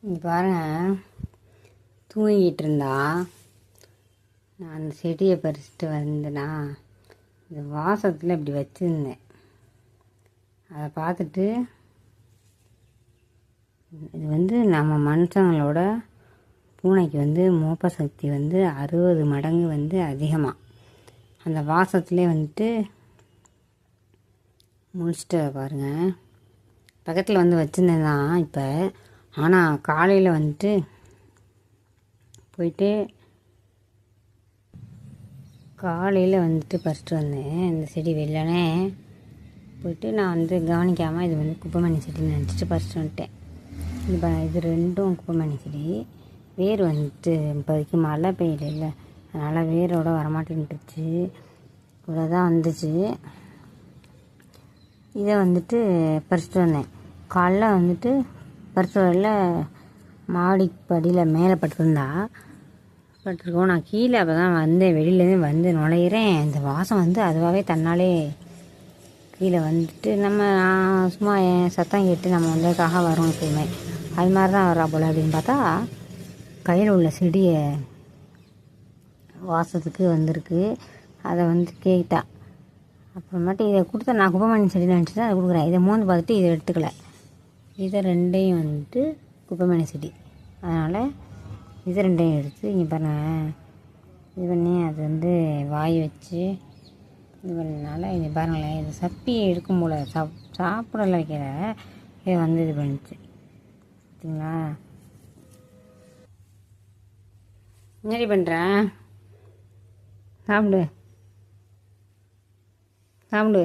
இங்கே பாருங்கள், தூங்கிட்டு இருந்தா நான் அந்த செடியை பறிச்சுட்டு வந்தேனா, இந்த வாசத்தில் இப்படி வச்சுருந்தேன். அதை பார்த்துட்டு இது நம்ம மனுஷங்களோட பூனைக்கு மோப்ப சக்தி 60 மடங்கு அதிகமாக. அந்த வாசத்துலேயே முடிச்சுட்டு பாருங்கள். பக்கத்தில் வச்சுருந்தேன் தான் இப்போ. ஆனால் காலையில் போயிட்டு பறிச்சுட்டு வந்தேன். இந்த செடி வெள்ளனே போயிட்டு நான் கவனிக்காமல் இது குப்பைமணி செடின்னு நினச்சிட்டு பறிச்சுட்டு வந்துட்டேன். இது ரெண்டும் குப்பைமணி செடி. வேர் இப்போதைக்கு மழை பெய்யல, அதனால் வேரோட வரமாட்டேன்ட்டுருச்சு. இவ்வளோதான் வந்துச்சு. இதை பறிச்சுட்டு வந்தேன். காலைல பறிச்சுட்டு வரல, மாடிப்படியில் மேலே பட்டுருக்கோம். நான் கீழே அப்போ தான் வெளியிலேருந்து நுழையிறேன். இந்த வாசம் அதுவாகவே தன்னாலே கீழே நம்ம சும்மா சத்தம் கேட்டு நம்ம காக வரோம் எப்போவுமே. அது மாதிரி தான் வரா போல் அப்படின்னு பார்த்தா கையில் உள்ள செடியை வாசத்துக்கு வந்திருக்கு. அதை கேட்டா. அப்புறமேட்டு இதை கொடுத்தா நான் குப்பைமணி செடி நினச்சி தான் அதை கொடுக்குறேன். இதை மோந்து பார்த்துட்டு இதை எடுத்துக்கல. இதை ரெண்டையும் குப்பைமணி செடி, அதனால் இது ரெண்டையும் எடுத்து இங்கே பாருங்கள் இது பண்ணி அது வாய் வச்சு இது பண்ணனால இது பாருங்களேன். இது சப்பி இருக்கும் போல் சாப்பிடல வைக்கிற இது இது பண்ணிச்சு. பார்த்தீங்களா? என்னடி பண்ணுறேன்? சாப்பிடு சாப்பிடு.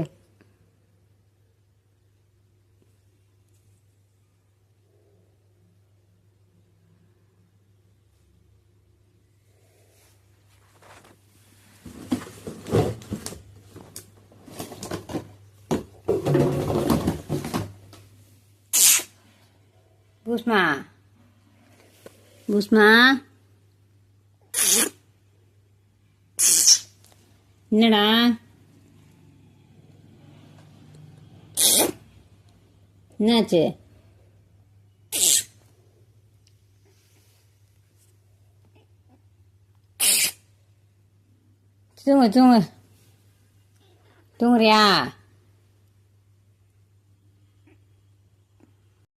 பூஸ்மா பூஸ்மா என்னடா என்னாச்சு? தூங்கு தூங்குறியா?